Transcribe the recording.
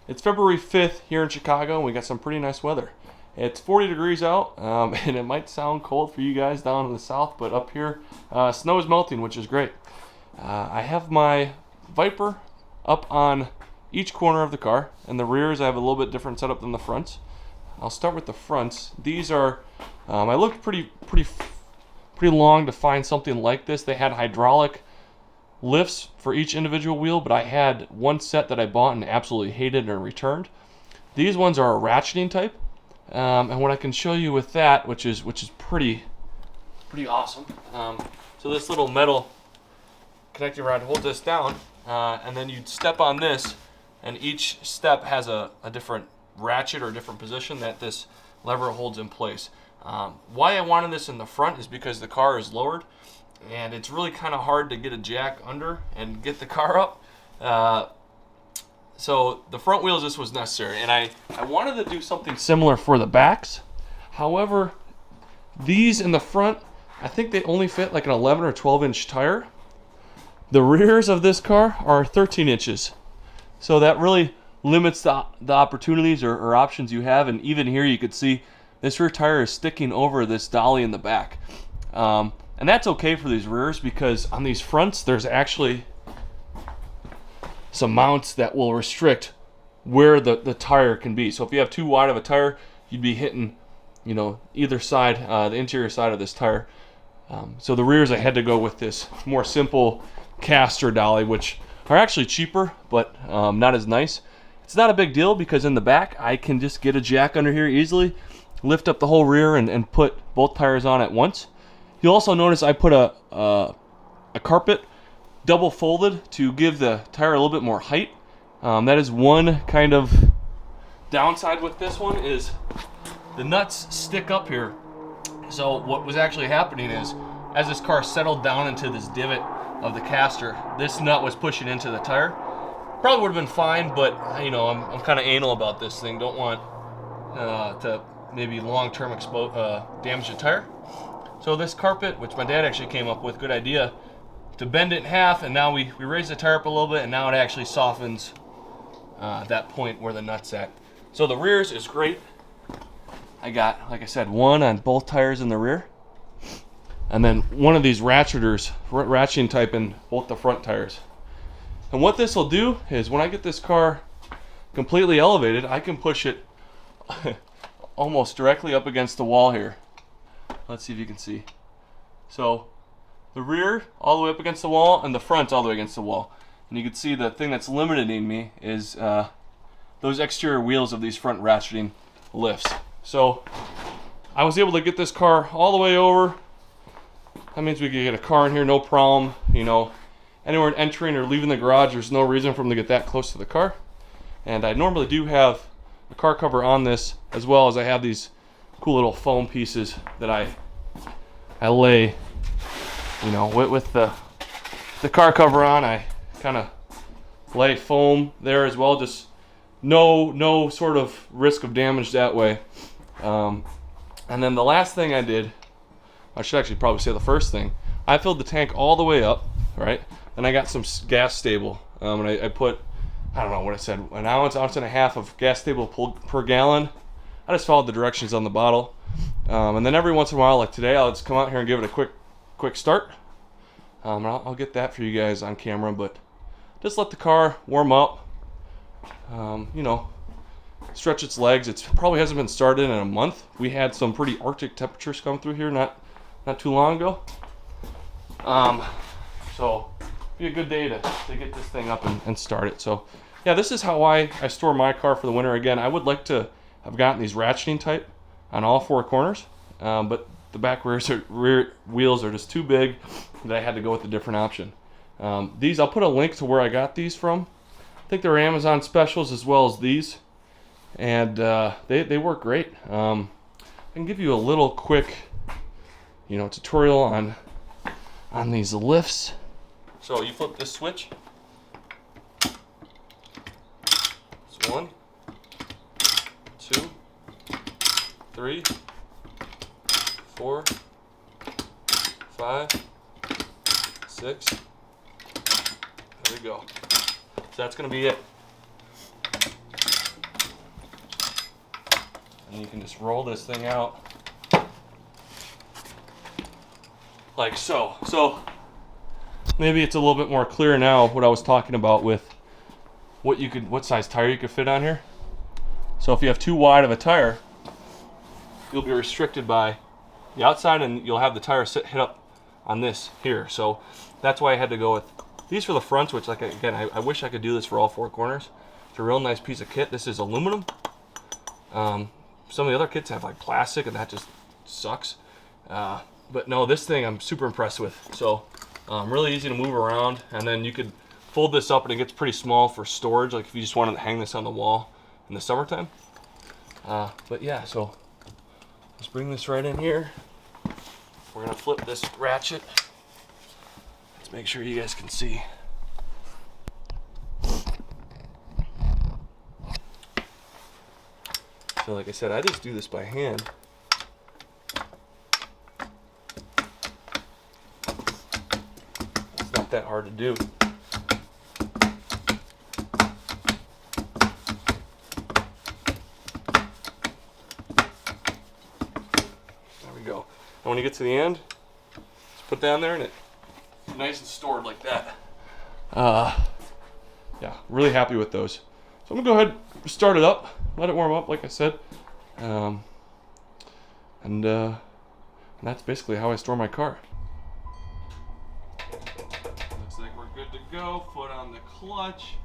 It's February 5th here in Chicago, and we got some pretty nice weather. It's 40 degrees out, and it might sound cold for you guys down in the south, but up here, snow is melting, which is great. I have my Viper up on each corner of the car, and the rears I have a little bit different setup than the fronts. I'll start with the fronts. These are, I looked pretty long to find something like this. They had hydraulic lifts for each individual wheel, but I had one set that I bought and absolutely hated and returned. These ones are a ratcheting type, and what I can show you with that, which is pretty awesome. So this little metal connecting rod holds this down, and then you'd step on this, and each step has a different ratchet or a different position that this lever holds in place. Why I wanted this in the front is because the car is lowered, and it's really kind of hard to get a jack under and get the car up. So the front wheels, this was necessary, and I wanted to do something similar for the backs. However, these in the front, I think they only fit like an 11 or 12 inch tire. The rears of this car are 13 inches. So that really limits the opportunities or options you have. And even here you could see this rear tire is sticking over this dolly in the back. And that's okay for these rears, because on these fronts there's actually some mounts that will restrict where the tire can be. So if you have too wide of a tire, you'd be hitting, either side, the interior side of this tire. So the rears, I had to go with this more simple caster dolly, which are actually cheaper, but not as nice. It's not a big deal, because in the back I can just get a jack under here easily, lift up the whole rear and put both tires on at once. You'll also notice I put a carpet double folded to give the tire a little bit more height. That is one kind of downside with this one, is the nuts stick up here. So what was actually happening is, as this car settled down into this divot of the caster, this nut was pushing into the tire. Probably would have been fine, but I'm kind of anal about this thing. Don't want to maybe long-term damage the tire. So this carpet, which my dad actually came up with, good idea, to bend it in half, and now we raise the tire up a little bit, and now it actually softens that point where the nut's at. So the rears is great. I got, like I said, one on both tires in the rear, and then one of these ratcheting type in both the front tires. And what this will do is, when I get this car completely elevated, I can push it almost directly up against the wall here. Let's see if you can see. So the rear all the way up against the wall, and the front all the way against the wall. And you can see the thing that's limiting me is those exterior wheels of these front ratcheting lifts. So I was able to get this car all the way over. That means we could get a car in here, no problem. Anywhere entering or leaving the garage, there's no reason for them to get that close to the car. And I normally do have a car cover on this, as well as I have these cool little foam pieces that I lay, with the car cover on. I kind of lay foam there as well, just no sort of risk of damage that way. And then the last thing I did, I should actually probably say the first thing, I filled the tank all the way up, right? Then I got some gas stable, and I put, I don't know what I said, an ounce and a half of gas stable per gallon. I just followed the directions on the bottle, and then every once in a while, like today, I'll just come out here and give it a quick start. I'll get that for you guys on camera, but just let the car warm up, stretch its legs. It probably hasn't been started in a month. We had some pretty Arctic temperatures come through here not too long ago. So be a good day to get this thing up and start it. So yeah, this is how I store my car for the winter. Again, I would like to have gotten these ratcheting type on all four corners, but the back rear wheels are just too big that I had to go with a different option. These, I'll put a link to where I got these from. I think they're Amazon specials as well as these, and they work great. I can give you a little quick tutorial on these lifts. So you flip this switch. It's 1, 2, 3, 4, 5, 6. There we go. So that's going to be it. And you can just roll this thing out like so. So maybe it's a little bit more clear now what I was talking about with what size tire you could fit on here. So if you have too wide of a tire, you'll be restricted by the outside, and you'll have the tire hit up on this here. So that's why I had to go with these for the fronts, which, like, again, I wish I could do this for all 4 corners. It's a real nice piece of kit. This is aluminum. Some of the other kits have like plastic, and that just sucks. But no, this thing I'm super impressed with. So really easy to move around, and then you could fold this up and it gets pretty small for storage, like if you just wanted to hang this on the wall in the summertime. But yeah, so let's bring this right in here. We're gonna flip this ratchet. Let's make sure you guys can see. So like I said, I just do this by hand. It's not that hard to do. There we go. And when you get to the end, just put down there and it's nice and stored like that. Yeah, really happy with those. So I'm gonna go ahead and start it up. Let it warm up, like I said, and that's basically how I store my car. Looks like we're good to go. Foot on the clutch.